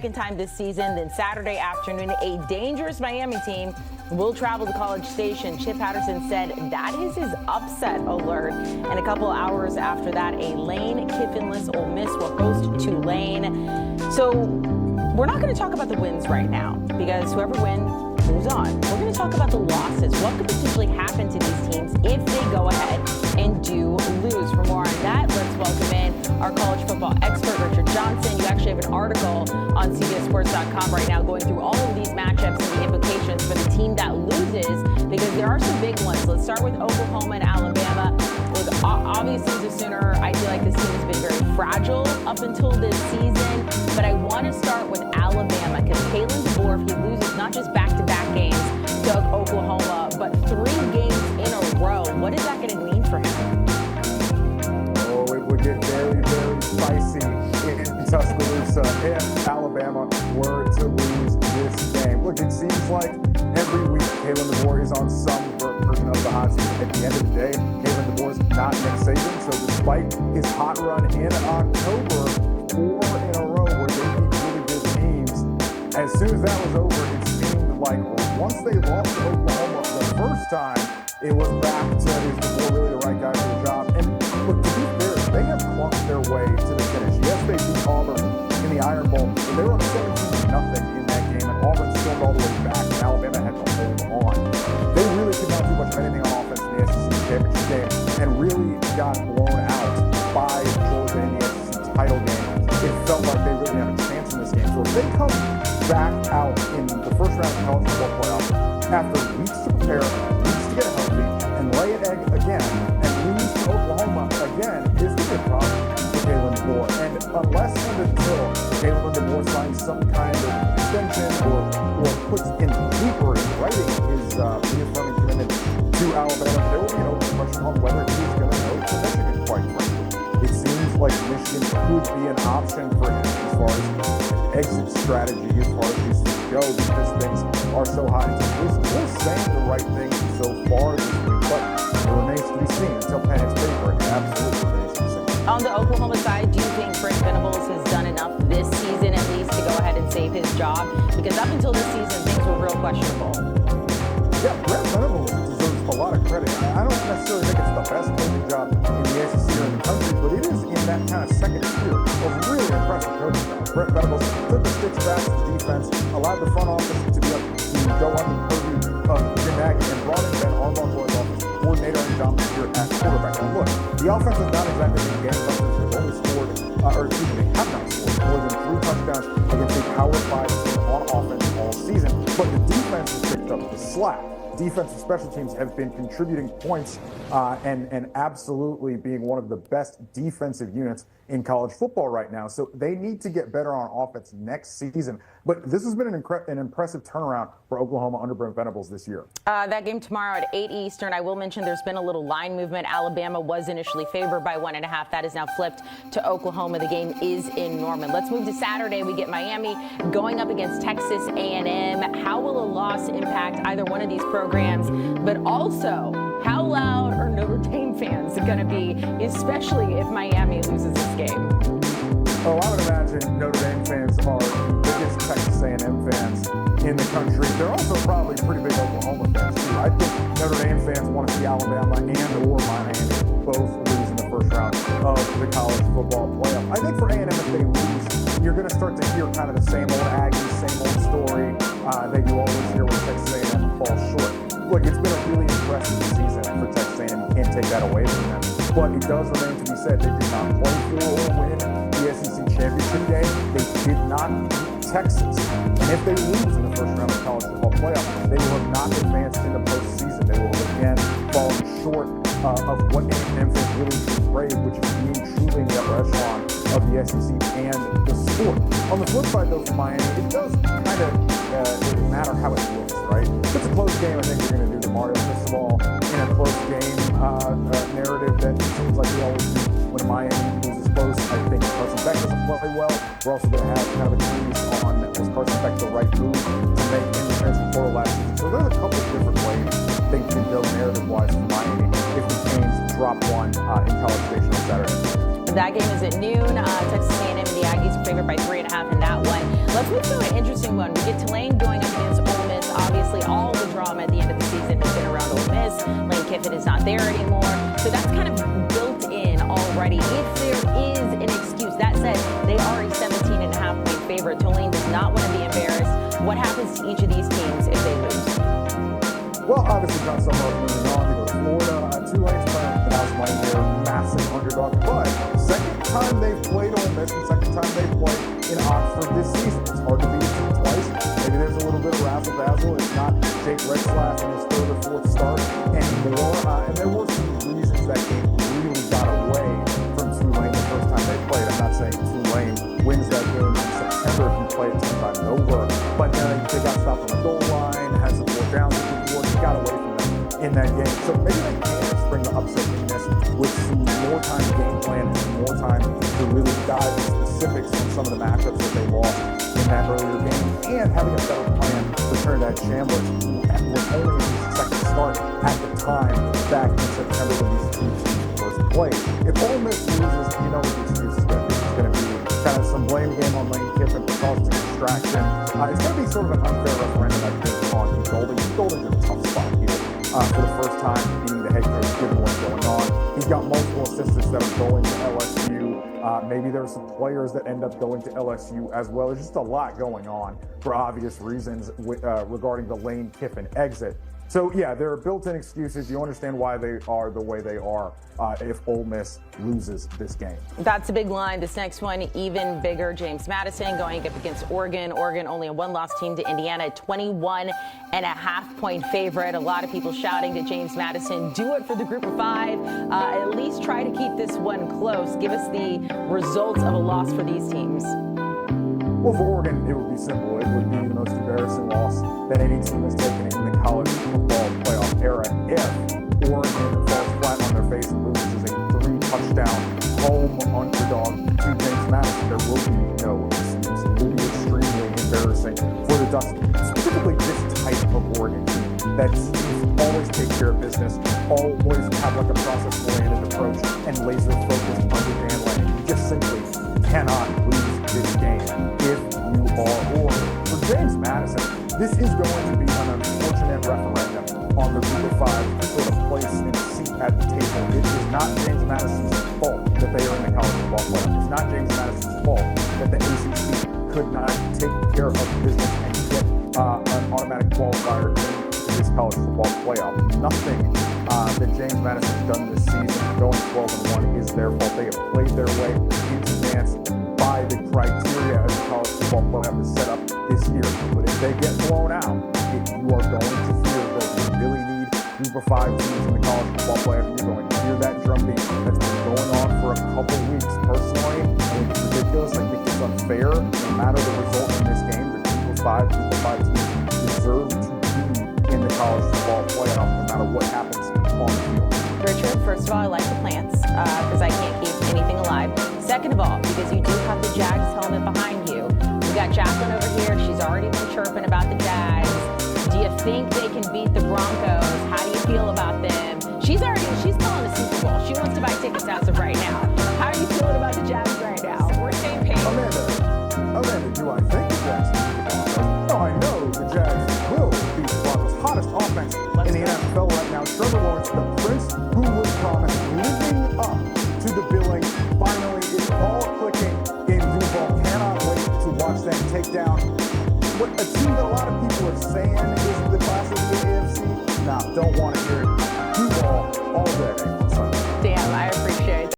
second time this season. Then Saturday afternoon, a dangerous Miami team will travel to College Station. Chip Patterson said that is his upset alert. And a couple hours after that, a Lane Kiffinless Ole Miss will host Tulane. So we're not going to talk about the wins right now because whoever wins moves on. We're going to talk about the losses. What could potentially happen to these teams if they go ahead and do lose? For more on that, let's welcome in our college football expert, Richard Johnson. You actually have an article on CBSSports.com right now going through all of these matchups and the implications for the team that loses, because there are some big ones. Let's start with Oklahoma and Alabama. Look, obviously as a Sooner, I feel like this team has been very fragile up until this season, but I want to start with Alabama because Kalen DeBoer, if he loses not just back-to-back games to Oklahoma, but 3 games in a row, what is that going to mean for him? Oh, it would get very, very spicy in Tuscaloosa if Alabama were to lose this game. Look, it seems like every week Kalen DeBoer is on some version of the hot seat. At the end of the day, Kalen DeBoer is not Nick Saban, so despite his hot run in October, 4 in a row where they beat really good teams, as soon as that was over, it seemed like once they lost to Oklahoma the first time, it was back to, is DeBoer really the right guy for the job? And look, to be fair, they have clunked their way to the finish. Yes, they beat Auburn in the Iron Bowl, but they were up 17-0 in that game, and Auburn stormed all the way back, and Alabama had to hold on. They really could not do much of anything on offense in the SEC championship game, and really got blown out by Georgia in the SEC title game. It felt like they really had a chance in this game. So if they come back out in the first round of college football playoff after weeks to prepare, weeks to get healthy, and lay an egg again, and lose to Oklahoma again, is going to be a problem for Kalen DeBoer. And unless and until Kalen DeBoer signs some kind of extension or puts in paper in writing his reaffirming commitment to Alabama, there will be an open question on whether he's going to go to Michigan, quite frankly. It seems like Michigan could be an option for him as far as exit strategy, as far as these things go, because things are so high. We're saying the right things so far this week, but it remains to be seen until pen is paper. It absolutely remains to be seen. On the Oklahoma side, do you think Brent Venables has done enough this season at least to go ahead and save his job? Because up until this season, things were real questionable. Yeah, Brent Venables deserves a lot of credit. I don't necessarily think it's the best coaching job in the SEC or in the country, but it is in that kind of second tier of really impressive coaching jobs. Brent Venables took the sticks back to the defense, allowed the front office to be able to go under the purview of Jim Nagy, and brought in Ben Harbaugh for his offensive coordinator and John Steer at quarterback. Now look, the offense has not exactly been gangbusters. They've only scored, they have not scored more than 3 touchdowns against a Power 5 team on offense all season, but the defense has picked up the slack. Defense and special teams have been contributing points and absolutely being one of the best defensive units in college football right now. So they need to get better on offense next season. But this has been an impressive turnaround for Oklahoma under Brent Venables this year. That game tomorrow at 8 Eastern. I will mention there's been a little line movement. Alabama was initially favored by 1.5. That is now flipped to Oklahoma. The game is in Norman. Let's move to Saturday. We get Miami going up against Texas A&M. How will a loss impact either one of these programs? But also, how loud are Notre Dame fans going to be, especially if Miami loses this game? Oh, I would imagine Notre Dame fans are the biggest Texas A&M fans in the country. They're also probably pretty big Oklahoma fans, too. I think Notre Dame fans want to see Alabama and or Miami both lose in the first round of the college football playoff. I think for A&M, if they lose, you're going to start to hear kind of the same old Aggies, same old story that you always hear when Texas A&M falls short. Look, it's been a really impressive season for Texas A&M. You can't take that away from them. But it does remain to be said, they did not play for or win the SEC championship game. They did not beat Texas. And if they lose in the first round of the college football playoff, they will have not advanced in the postseason. They will again fall short of what A&M fans really crave, which is being truly in the upper echelon of the SEC and the sport. On the flip side, though, for Miami, it does kind of matter how it looks, right? If it's a close game, I think you're going to do the Mario Cristobal in a close game narrative that seems like we always do when Miami loses close. I think Carson Beck doesn't play well. We're also going to have kind of a tease on was Carson Beck the right move to make in the transfer portal last season. So there's a couple of different ways things can go narrative-wise for Miami if the Canes drop one in College Station on Saturday. That game is at noon. Texas A&M and the Aggies are favored by 3.5 in that one. Let's move to an interesting one. We get Tulane going up against Ole Miss. Obviously, all the drama at the end of the season has been around Ole Miss. Lane Kiffin is not there anymore. So that's kind of built in already. If there is an excuse, that said, they are a 17.5-point favorite. Tulane does not want to be embarrassed. What happens to each of these teams if they lose? Well, obviously, John Summerall moving on to go to Florida. Tulane's playing with House Lane here, massive underdog. But second time they've played Ole Miss and second time they've played in Oxford this season. It's hard to beat a team twice. Maybe there's a little bit of razzle-dazzle. It's not Jake Retzlaff in his third or fourth start anymore. And there were some reasons that game really got away from Tulane the first time they played. I'm not saying Tulane wins that game in September if you play it 10 times over. But they got stopped on the goal line, had some more downs before, got away from them in that game. So maybe they can spring the upset in this with some more time to game plan and some more time to really dive into specifics on some of the matchups that they lost in that earlier game, and having a better plan for Trinidad Chandler, who was only in his second start at the time back in September when these two teams first played. If Ole Miss loses, you know what the excuse is going to be. It's going to be kind of some blame game on Lane Kiffin for causing distraction. It's going to be sort of an unfair referendum, I think, on Golden. Golden's in a tough spot here for the first time being the head coach, given what's going on. He's got multiple assistants that are going to LSU. Maybe there are some players that end up going to LSU as well. There's just a lot going on for obvious reasons regarding the Lane Kiffin exit. So, yeah, there are built-in excuses. You understand why they are the way they are if Ole Miss loses this game. That's a big line. This next one, even bigger. James Madison going up against Oregon. Oregon only a one-loss team to Indiana, 21.5-point favorite. A lot of people shouting to James Madison, do it for the group of five. At least try to keep this one close. Give us the results of a loss for these teams. Well, for Oregon, it would be simple. It would be the most embarrassing loss that any team has taken in the college football playoff era. If Oregon falls flat on their face and loses a 3-touchdown home underdog to James Madison, there will be no excuse. It will be extremely embarrassing for the Ducks, specifically this type of Oregon team that always take care of business, always have like a process-oriented approach and laser-focused under Dan Lanning. You just simply cannot lose this game if you are Oregon. For James Madison, this is going to be an unfortunate referendum on the group of five to sort of place in a seat at the table. It is not James Madison's fault that they are in the college football playoff. It's not James Madison's fault that the ACC could not take care of business and get an automatic qualifier in this college football playoff. Nothing that James Madison has done this season, going 12-1, is their fault. They have played their way into advance by the criteria as the college football playoff is set up this year. But if they get blown out, you are going to fear that you really need group of five teams in the college football playoff. You're going to hear that drumbeat that's been going on for a couple weeks. Personally, I think it's ridiculous. I think it's unfair. No matter the result in this game, the group of five teams deserve to be in the college football playoff no matter what happens on the field. Richard, first of all, I like the plants because I can't keep anything alive. Second of all, because you do have the Jags helmet behind you. We got Jacqueline over here. She's already been chirping about the Jags. Do you think they can beat the Broncos? How do you feel about them? She's calling the Super Bowl. She wants to buy tickets as of right now. How are you feeling about the Jags right now? We're same page. Amanda, do I think the Jags will beat the Broncos? No, I know the Jags will beat the Broncos. Hottest offense in the NFL right now. Trevor Lawrence, the prince who was promised, living up to the billing. Finally, it's all clicking in Duval. Cannot wait to watch them take down what a team that a lot of people are saying is the class of the AFC. Nah, don't want to hear it.